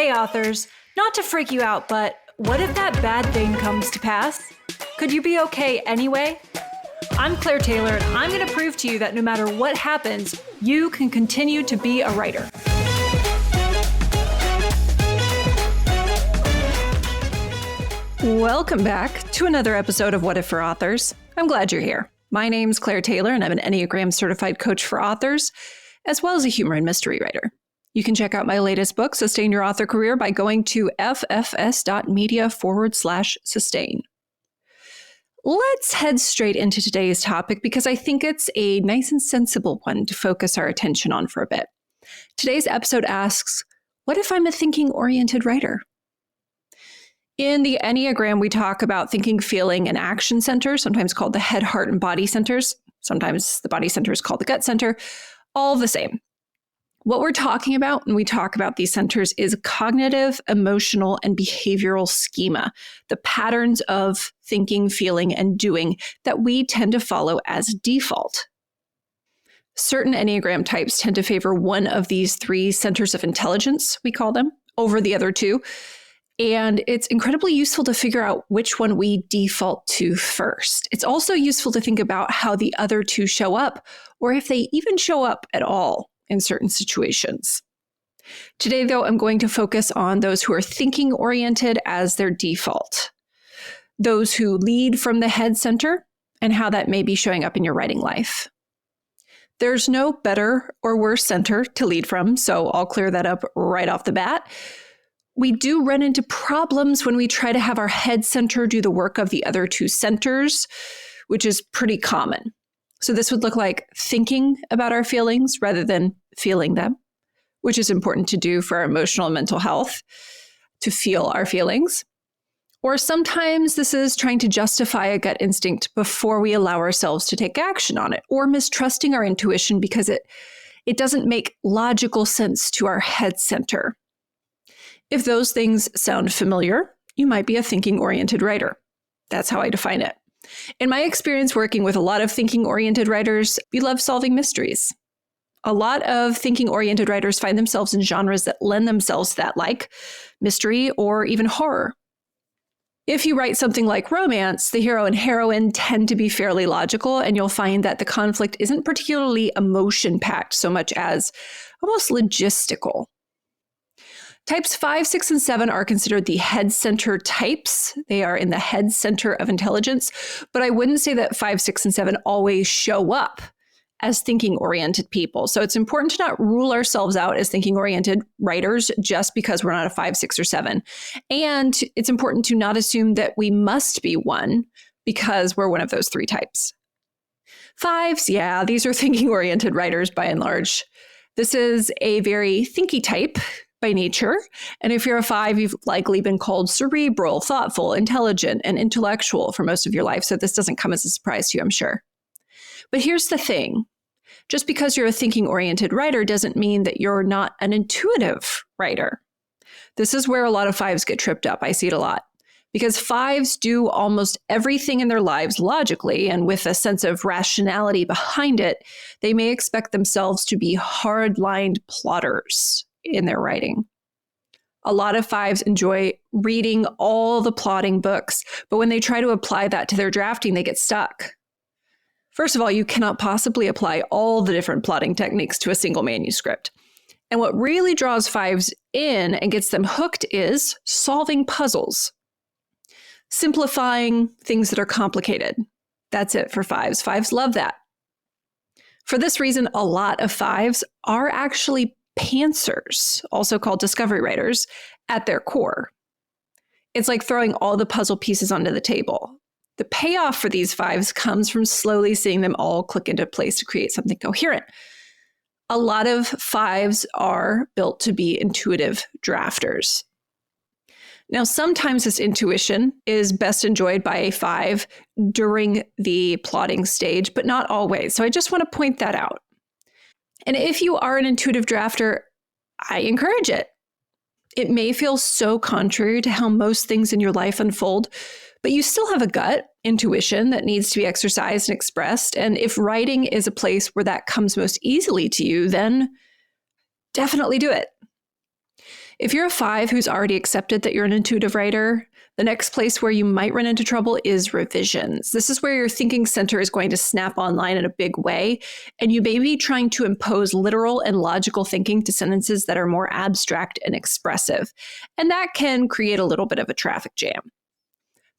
Hey authors, not to freak you out, but what if that bad thing comes to pass? Could you be okay anyway? I'm Claire Taylor, and I'm going to prove to you that no matter what happens, you can continue to be a writer. Welcome back to another episode of What If for Authors. I'm glad you're here. My name's Claire Taylor, and I'm an Enneagram certified coach for authors, as well as a humor and mystery writer. You can check out my latest book, Sustain Your Author Career, by going to ffs.media/sustain. Let's head straight into today's topic because I think it's a nice and sensible one to focus our attention on for a bit. Today's episode asks, what if I'm a thinking-oriented writer? In the Enneagram, we talk about thinking, feeling, and action centers, sometimes called the head, heart, and body centers. Sometimes the body center is called the gut center, all the same. What we're talking about when we talk about these centers is cognitive, emotional, and behavioral schema, the patterns of thinking, feeling, and doing that we tend to follow as default. Certain Enneagram types tend to favor one of these three centers of intelligence, we call them, over the other two. And it's incredibly useful to figure out which one we default to first. It's also useful to think about how the other two show up, or if they even show up at all in certain situations. Today, though, I'm going to focus on those who are thinking-oriented as their default, those who lead from the head center, and how that may be showing up in your writing life. There's no better or worse center to lead from, so I'll clear that up right off the bat. We do run into problems when we try to have our head center do the work of the other two centers, which is pretty common. So this would look like thinking about our feelings rather than feeling them, which is important to do for our emotional and mental health, to feel our feelings. Or sometimes this is trying to justify a gut instinct before we allow ourselves to take action on it, or mistrusting our intuition because it doesn't make logical sense to our head center. If those things sound familiar, you might be a thinking-oriented writer. That's how I define it. In my experience working with a lot of thinking-oriented writers, we love solving mysteries. A lot of thinking-oriented writers find themselves in genres that lend themselves to that, like mystery or even horror. If you write something like romance, the hero and heroine tend to be fairly logical, and you'll find that the conflict isn't particularly emotion-packed so much as almost logistical. Types 5, 6, and 7 are considered the head center types. They are in the head center of intelligence, but I wouldn't say that 5, 6, and 7 always show up as thinking-oriented people. So it's important to not rule ourselves out as thinking-oriented writers just because we're not a 5, 6, or 7. And it's important to not assume that we must be one because we're one of those three types. 5s, yeah, these are thinking-oriented writers by and large. This is a very thinky type by nature. And if you're a 5, you've likely been called cerebral, thoughtful, intelligent, and intellectual for most of your life. So this doesn't come as a surprise to you, I'm sure. But here's the thing. Just because you're a thinking-oriented writer doesn't mean that you're not an intuitive writer. This is where a lot of 5s get tripped up. I see it a lot. Because 5s do almost everything in their lives logically and with a sense of rationality behind it, they may expect themselves to be hard-lined plotters in their writing. A lot of 5s enjoy reading all the plotting books, but when they try to apply that to their drafting, they get stuck. First of all, you cannot possibly apply all the different plotting techniques to a single manuscript. And what really draws 5s in and gets them hooked is solving puzzles, simplifying things that are complicated. That's it for 5s. 5s love that. For this reason, a lot of 5s are actually pantsers, also called discovery writers, at their core. It's like throwing all the puzzle pieces onto the table. The payoff for these 5s comes from slowly seeing them all click into place to create something coherent. A lot of 5s are built to be intuitive drafters. Now, sometimes this intuition is best enjoyed by a 5 during the plotting stage, but not always. So I just want to point that out. And if you are an intuitive drafter, I encourage it. It may feel so contrary to how most things in your life unfold, but you still have a gut intuition that needs to be exercised and expressed. And if writing is a place where that comes most easily to you, then definitely do it. If you're a 5 who's already accepted that you're an intuitive writer, the next place where you might run into trouble is revisions. This is where your thinking center is going to snap online in a big way, and you may be trying to impose literal and logical thinking to sentences that are more abstract and expressive. And that can create a little bit of a traffic jam.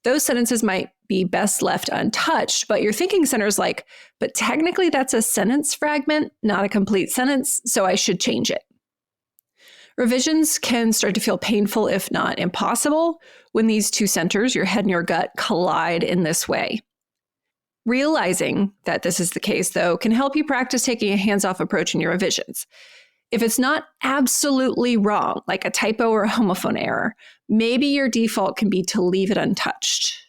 Those sentences might be best left untouched, but your thinking center is like, but technically that's a sentence fragment, not a complete sentence, so I should change it. Revisions can start to feel painful, if not impossible, when these two centers, your head and your gut, collide in this way. Realizing that this is the case, though, can help you practice taking a hands-off approach in your revisions. If it's not absolutely wrong, like a typo or a homophone error, maybe your default can be to leave it untouched.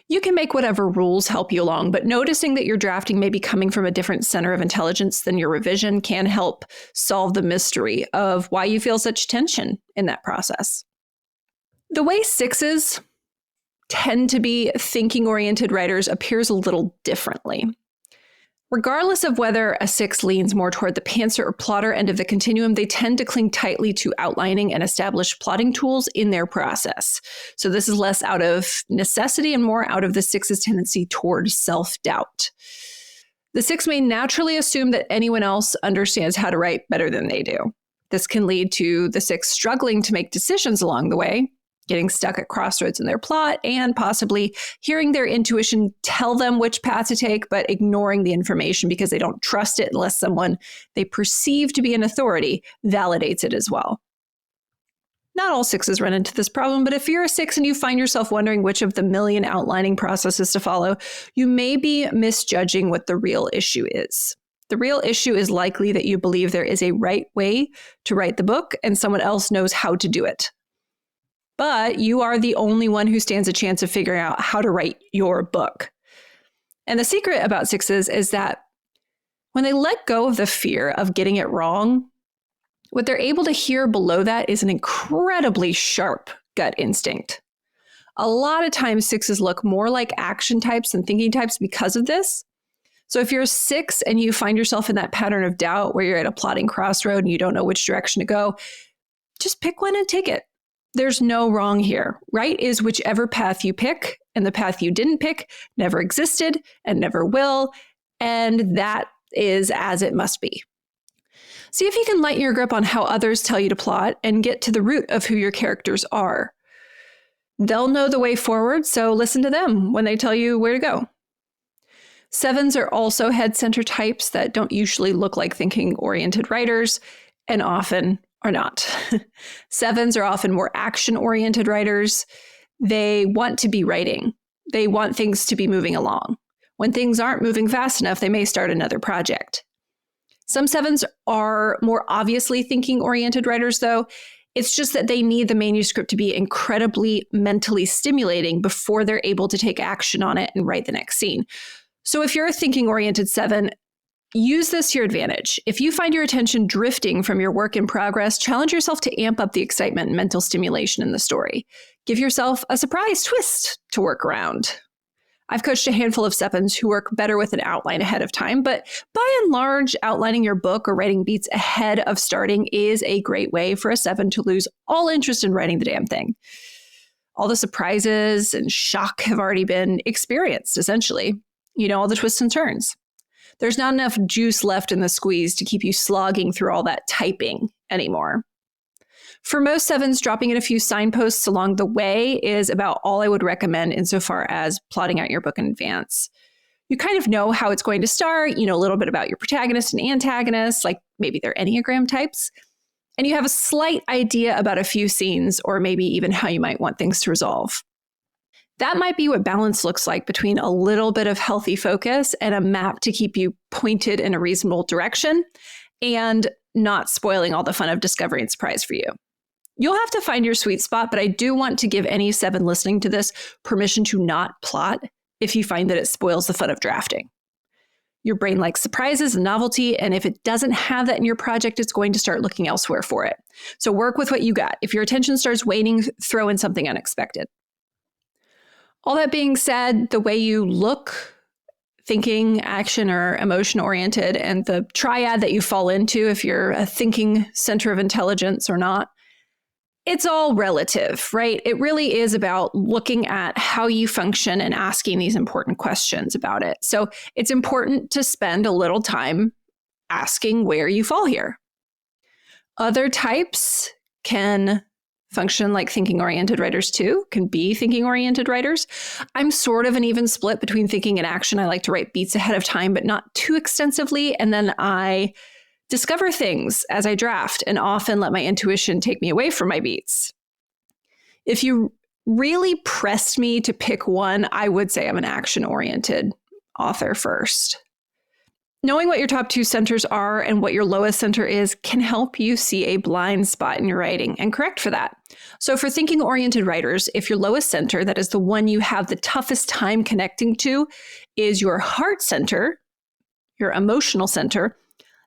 You can make whatever rules help you along, but noticing that your drafting may be coming from a different center of intelligence than your revision can help solve the mystery of why you feel such tension in that process. The way 6s tend to be thinking-oriented writers appears a little differently. Regardless of whether a 6 leans more toward the pantser or plotter end of the continuum, they tend to cling tightly to outlining and established plotting tools in their process. So this is less out of necessity and more out of the 6's tendency toward self-doubt. The 6 may naturally assume that anyone else understands how to write better than they do. This can lead to the 6 struggling to make decisions along the way, getting stuck at crossroads in their plot, and possibly hearing their intuition tell them which path to take, but ignoring the information because they don't trust it unless someone they perceive to be an authority validates it as well. Not all 6s run into this problem, but if you're a 6 and you find yourself wondering which of the million outlining processes to follow, you may be misjudging what the real issue is. The real issue is likely that you believe there is a right way to write the book and someone else knows how to do it. But you are the only one who stands a chance of figuring out how to write your book. And the secret about 6s is that when they let go of the fear of getting it wrong, what they're able to hear below that is an incredibly sharp gut instinct. A lot of times 6s look more like action types than thinking types because of this. So if you're a 6 and you find yourself in that pattern of doubt where you're at a plotting crossroad and you don't know which direction to go, just pick one and take it. There's no wrong here. Right is whichever path you pick, and the path you didn't pick never existed and never will, and that is as it must be. See if you can lighten your grip on how others tell you to plot and get to the root of who your characters are. They'll know the way forward, so listen to them when they tell you where to go. 7s are also head center types that don't usually look like thinking-oriented writers, and often are not. 7s are often more action-oriented writers. They want to be writing. They want things to be moving along. When things aren't moving fast enough, they may start another project. Some 7s are more obviously thinking-oriented writers, though. It's just that they need the manuscript to be incredibly mentally stimulating before they're able to take action on it and write the next scene. So if you're a thinking-oriented 7, use this to your advantage. If you find your attention drifting from your work in progress, challenge yourself to amp up the excitement and mental stimulation in the story. Give yourself a surprise twist to work around. I've coached a handful of 7s who work better with an outline ahead of time, but by and large, outlining your book or writing beats ahead of starting is a great way for a 7 to lose all interest in writing the damn thing. All the surprises and shock have already been experienced, essentially. You know, all the twists and turns. There's not enough juice left in the squeeze to keep you slogging through all that typing anymore. For most 7s, dropping in a few signposts along the way is about all I would recommend insofar as plotting out your book in advance. You kind of know how it's going to start, you know a little bit about your protagonist and antagonist, like maybe their Enneagram types, and you have a slight idea about a few scenes or maybe even how you might want things to resolve. That might be what balance looks like between a little bit of healthy focus and a map to keep you pointed in a reasonable direction and not spoiling all the fun of discovery and surprise for you. You'll have to find your sweet spot, but I do want to give any 7 listening to this permission to not plot if you find that it spoils the fun of drafting. Your brain likes surprises and novelty, and if it doesn't have that in your project, it's going to start looking elsewhere for it. So work with what you got. If your attention starts waning, throw in something unexpected. All that being said, the way you look, thinking, action, or emotion-oriented, and the triad that you fall into if you're a thinking center of intelligence or not, it's all relative, right? It really is about looking at how you function and asking these important questions about it. So it's important to spend a little time asking where you fall here. Other types can function like thinking-oriented writers too, can be thinking-oriented writers. I'm sort of an even split between thinking and action. I like to write beats ahead of time, but not too extensively. And then I discover things as I draft and often let my intuition take me away from my beats. If you really pressed me to pick one, I would say I'm an action-oriented author first. Knowing what your top 2 centers are and what your lowest center is can help you see a blind spot in your writing and correct for that. So for thinking-oriented writers, if your lowest center, that is the one you have the toughest time connecting to, is your heart center, your emotional center,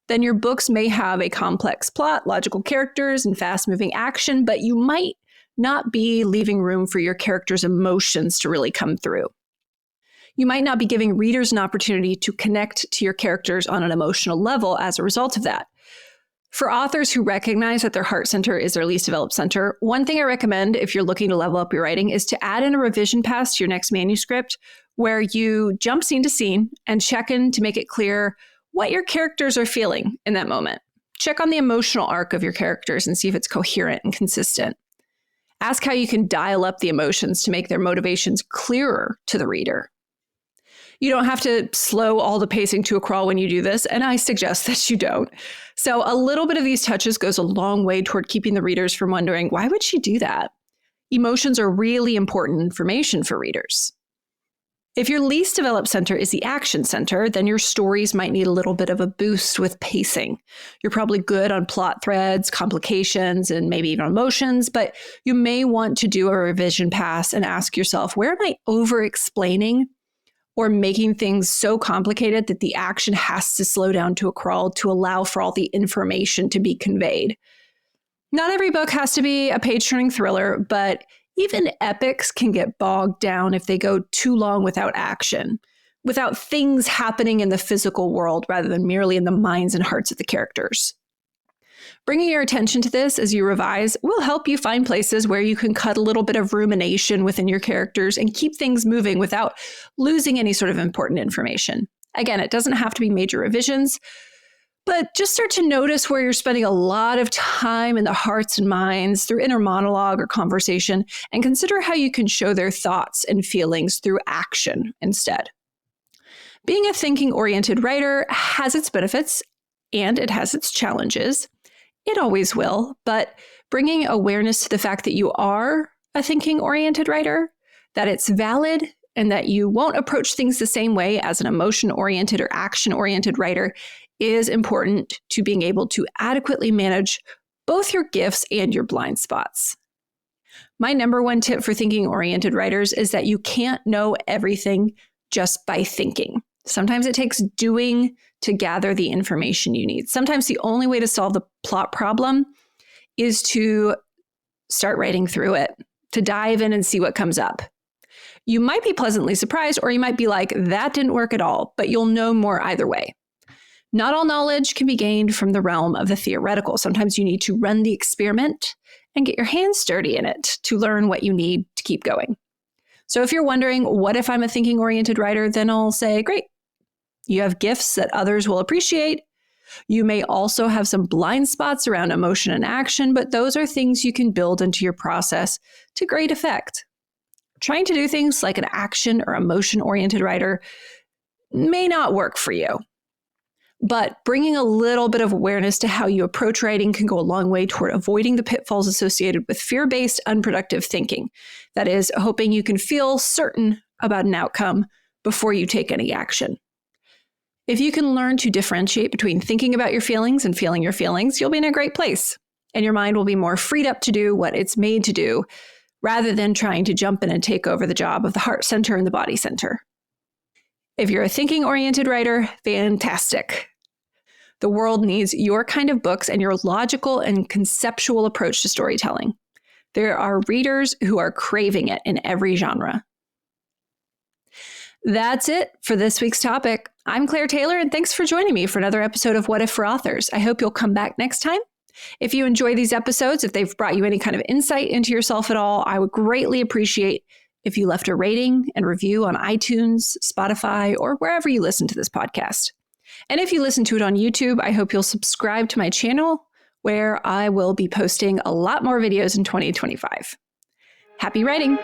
then your books may have a complex plot, logical characters, and fast-moving action, but you might not be leaving room for your characters' emotions to really come through. You might not be giving readers an opportunity to connect to your characters on an emotional level as a result of that. For authors who recognize that their heart center is their least developed center, one thing I recommend if you're looking to level up your writing is to add in a revision pass to your next manuscript where you jump scene to scene and check in to make it clear what your characters are feeling in that moment. Check on the emotional arc of your characters and see if it's coherent and consistent. Ask how you can dial up the emotions to make their motivations clearer to the reader. You don't have to slow all the pacing to a crawl when you do this, and I suggest that you don't. So a little bit of these touches goes a long way toward keeping the readers from wondering, why would she do that? Emotions are really important information for readers. If your least developed center is the action center, then your stories might need a little bit of a boost with pacing. You're probably good on plot threads, complications, and maybe even emotions, but you may want to do a revision pass and ask yourself, where am I over-explaining or making things so complicated that the action has to slow down to a crawl to allow for all the information to be conveyed? Not every book has to be a page-turning thriller, but even epics can get bogged down if they go too long without action, without things happening in the physical world rather than merely in the minds and hearts of the characters. Bringing your attention to this as you revise will help you find places where you can cut a little bit of rumination within your characters and keep things moving without losing any sort of important information. Again, it doesn't have to be major revisions, but just start to notice where you're spending a lot of time in the hearts and minds through inner monologue or conversation, and consider how you can show their thoughts and feelings through action instead. Being a thinking-oriented writer has its benefits, and it has its challenges. It always will, but bringing awareness to the fact that you are a thinking-oriented writer, that it's valid, and that you won't approach things the same way as an emotion-oriented or action-oriented writer is important to being able to adequately manage both your gifts and your blind spots. My number one tip for thinking-oriented writers is that you can't know everything just by thinking. Sometimes it takes doing to gather the information you need. Sometimes the only way to solve the plot problem is to start writing through it, to dive in and see what comes up. You might be pleasantly surprised, or you might be like, that didn't work at all, but you'll know more either way. Not all knowledge can be gained from the realm of the theoretical. Sometimes you need to run the experiment and get your hands dirty in it to learn what you need to keep going. So if you're wondering, what if I'm a thinking-oriented writer? Then I'll say, great. You have gifts that others will appreciate. You may also have some blind spots around emotion and action, but those are things you can build into your process to great effect. Trying to do things like an action or emotion-oriented writer may not work for you. But bringing a little bit of awareness to how you approach writing can go a long way toward avoiding the pitfalls associated with fear-based, unproductive thinking. That is, hoping you can feel certain about an outcome before you take any action. If you can learn to differentiate between thinking about your feelings and feeling your feelings, you'll be in a great place, and your mind will be more freed up to do what it's made to do, rather than trying to jump in and take over the job of the heart center and the body center. If you're a thinking-oriented writer, fantastic. The world needs your kind of books and your logical and conceptual approach to storytelling. There are readers who are craving it in every genre. That's it for this week's topic. I'm Claire Taylor, and thanks for joining me for another episode of What If for Authors. I hope you'll come back next time. If you enjoy these episodes, if they've brought you any kind of insight into yourself at all, I would greatly appreciate if you left a rating and review on iTunes, Spotify, or wherever you listen to this podcast. And if you listen to it on YouTube, I hope you'll subscribe to my channel, where I will be posting a lot more videos in 2025. Happy writing!